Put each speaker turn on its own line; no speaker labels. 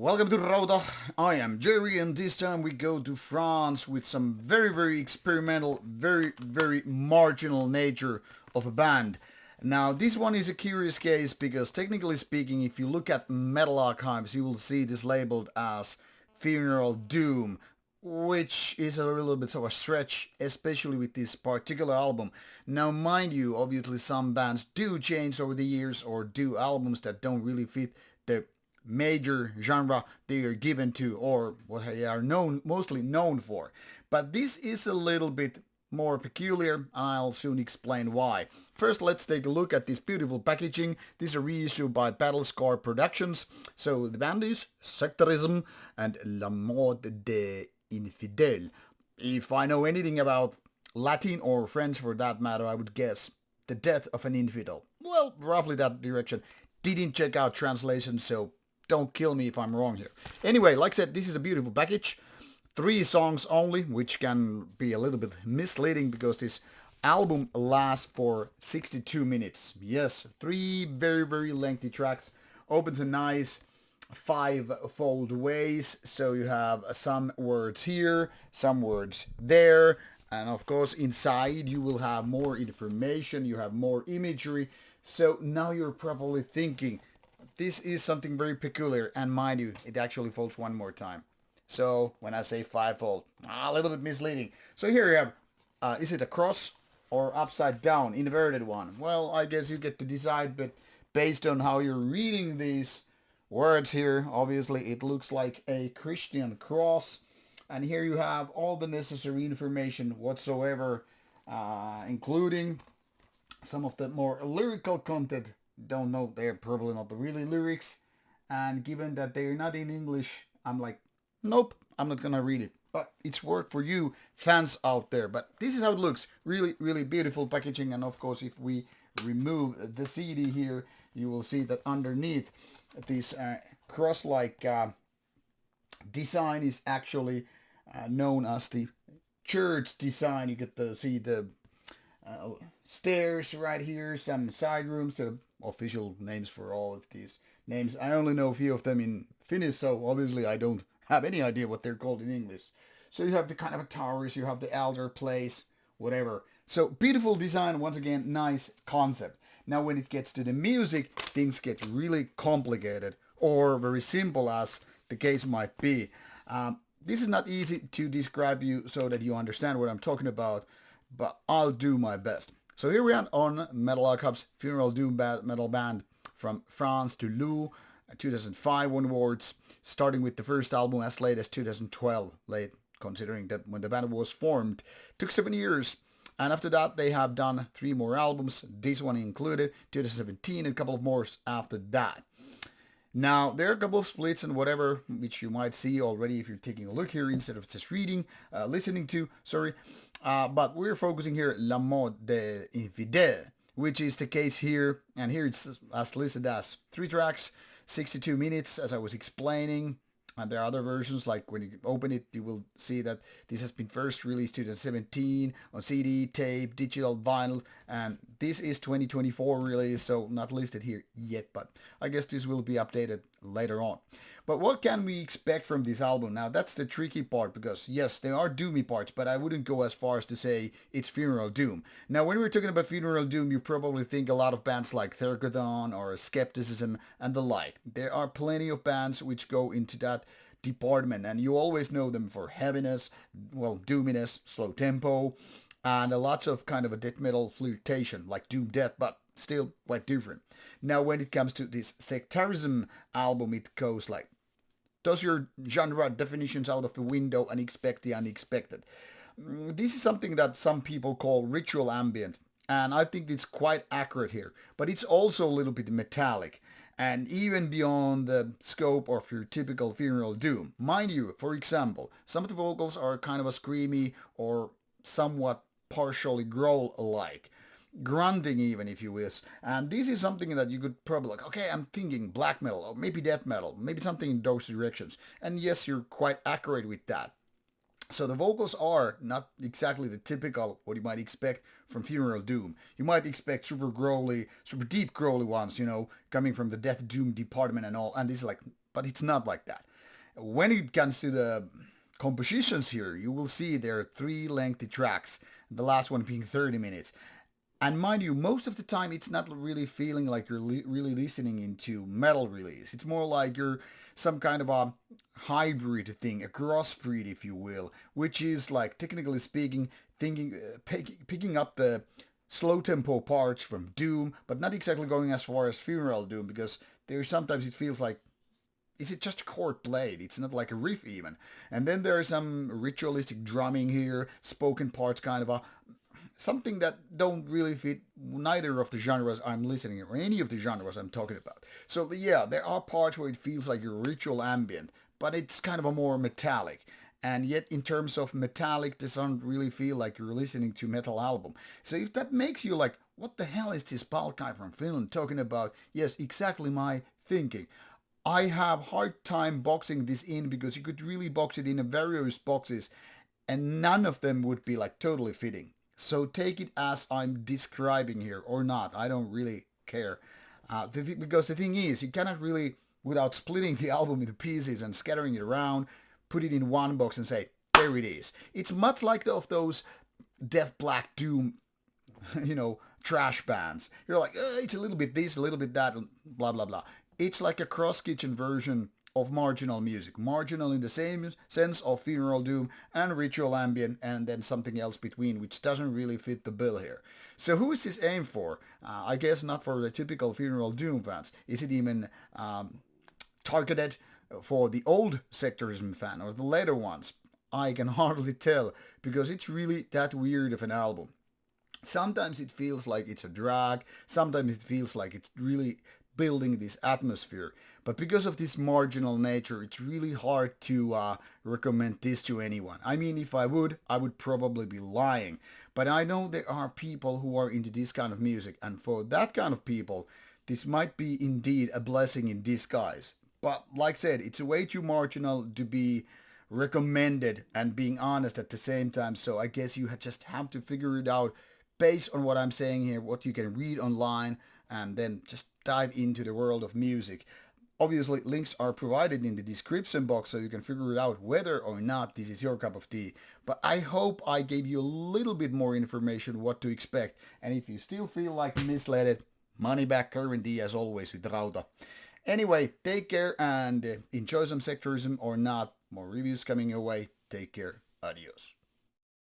Welcome to Rauta. I am Jerry, and this time we go to France with some very experimental, very marginal nature of a band. Now, this one is a curious case because technically speaking, if you look at metal archives, you will see this labeled as Funeral Doom, which is a little bit of a stretch, especially with this particular album. Now, mind you, obviously some bands do change over the years or do albums that don't really fit the major genre they are given to or what they are mostly known for. But this is a little bit more peculiar. I'll soon explain why. First, let's take a look at this beautiful packaging. This is a reissue by Battlesk'rs Productions. So the band is Sektarism and La Mort de Infidèle. If I know anything about Latin or French for that matter, I would guess the death of an infidel. Well, roughly that direction. Didn't check out translation, so don't kill me if I'm wrong here. Anyway, like I said, this is a beautiful package. 3 songs only, which can be a little bit misleading because this album lasts for 62 minutes. Yes, 3 very lengthy tracks. Opens a nice 5-fold ways. So you have some words here, some words there. And of course, inside you will have more information. You have more imagery. So now you're probably thinking, this is something very peculiar, and mind you, it actually folds one more time. So when I say 5-fold, a little bit misleading. So here you have, is it a cross or upside down, inverted one? Well, I guess you get to decide, but based on how you're reading these words here, obviously it looks like a Christian cross. And here you have all the necessary information whatsoever, including some of the more lyrical content. Don't know, they're probably not the really lyrics, and given that they're not in English, I'm like, nope, I'm not gonna read it. But it's work for you fans out there. But this is how it looks. Really beautiful packaging. And of course, if we remove the CD here, you will see that underneath this cross-like design is actually known as the church design. You get to see the stairs right here, some side rooms, the official names for all of these names. I only know a few of them in Finnish, so obviously I don't have any idea what they're called in English. So you have the kind of towers, you have the elder place, whatever. So beautiful design, once again, nice concept. Now when it gets to the music, things get really complicated or very simple as the case might be. This is not easy to describe you so that you understand what I'm talking about, but I'll do my best. So here we are on Metal Archives Funeral Doom metal band from France to Lou, 2005 onwards, starting with the first album as late as 2012, late considering that when the band was formed. Took 7 years, and after that they have done 3 more albums, this one included, 2017, and a couple of more after that. Now, there are a couple of splits and whatever, which you might see already if you're taking a look here instead of just listening to, sorry. But we're focusing here La Mort de Infidèle, which is the case here. And here it's as listed as 3 tracks, 62 minutes, as I was explaining. And there are other versions, like when you open it, you will see that this has been first released 2017 on CD, tape, digital, vinyl, and this is 2024 release, so not listed here yet, but I guess this will be updated later on. But what can we expect from this album? Now, that's the tricky part, because yes, there are doomy parts, but I wouldn't go as far as to say it's Funeral Doom. Now, when we're talking about Funeral Doom, you probably think a lot of bands like Thergothon or Skepticism and the like. There are plenty of bands which go into that department, and you always know them for heaviness, well, doominess, slow tempo, and lots of kind of a death metal flirtation, like Doom Death, but still quite different. Now, when it comes to this Sektarism album, it goes like, toss your genre definitions out of the window and expect the unexpected. This is something that some people call ritual ambient, and I think it's quite accurate here, but it's also a little bit metallic, and even beyond the scope of your typical Funeral Doom. Mind you, for example, some of the vocals are kind of a screamy or somewhat partially growl-alike. Grunting even, if you wish. And this is something that you could probably like, okay, I'm thinking black metal, or maybe death metal, maybe something in those directions. And yes, you're quite accurate with that. So the vocals are not exactly the typical, what you might expect from Funeral Doom. You might expect super growly, super deep growly ones, coming from the Death Doom department and all. And this is like, but it's not like that. When it comes to the compositions here, you will see there are three lengthy tracks, the last one being 30 minutes. And mind you, most of the time it's not really feeling like you're really listening into metal release. It's more like you're some kind of a hybrid thing, a crossbreed, if you will, which is like technically speaking, picking up the slow tempo parts from Doom, but not exactly going as far as Funeral Doom, because there sometimes it feels like, is it just a chord played? It's not like a riff even. And then there's some ritualistic drumming here, spoken parts, kind of a something that don't really fit neither of the genres I'm listening or any of the genres I'm talking about. So yeah, there are parts where it feels like a ritual ambient, but it's kind of a more metallic. And yet in terms of metallic, this doesn't really feel like you're listening to metal album. So if that makes you like, what the hell is this bald guy from Finland talking about? Yes, exactly my thinking. I have hard time boxing this in because you could really box it in various boxes and none of them would be like totally fitting. So take it as I'm describing here or not. I don't really care. Because the thing is, you cannot really, without splitting the album into pieces and scattering it around, put it in one box and say, there it is. It's much like of those Death Black Doom, trash bands. You're like, it's a little bit this, a little bit that, and blah, blah, blah. It's like a cross-kitchen version of marginal music. Marginal in the same sense of Funeral Doom and Ritual Ambient, and then something else between, which doesn't really fit the bill here. So who is this aimed for? I guess not for the typical Funeral Doom fans. Is it even targeted for the old Sektarism fan or the later ones? I can hardly tell, because it's really that weird of an album. Sometimes it feels like it's a drag, sometimes it feels like it's really building this atmosphere. But because of this marginal nature, it's really hard to recommend this to anyone. I mean, if I would probably be lying. But I know there are people who are into this kind of music, and for that kind of people, this might be indeed a blessing in disguise. But like I said, it's way too marginal to be recommended and being honest at the same time. So I guess you just have to figure it out based on what I'm saying here, what you can read online, and then just dive into the world of music. Obviously, links are provided in the description box so you can figure it out whether or not this is your cup of tea. But I hope I gave you a little bit more information what to expect. And if you still feel like misled, money back guarantee as always with Rauta. Anyway, take care and enjoy some sectarism or not. More reviews coming your way. Take care. Adios.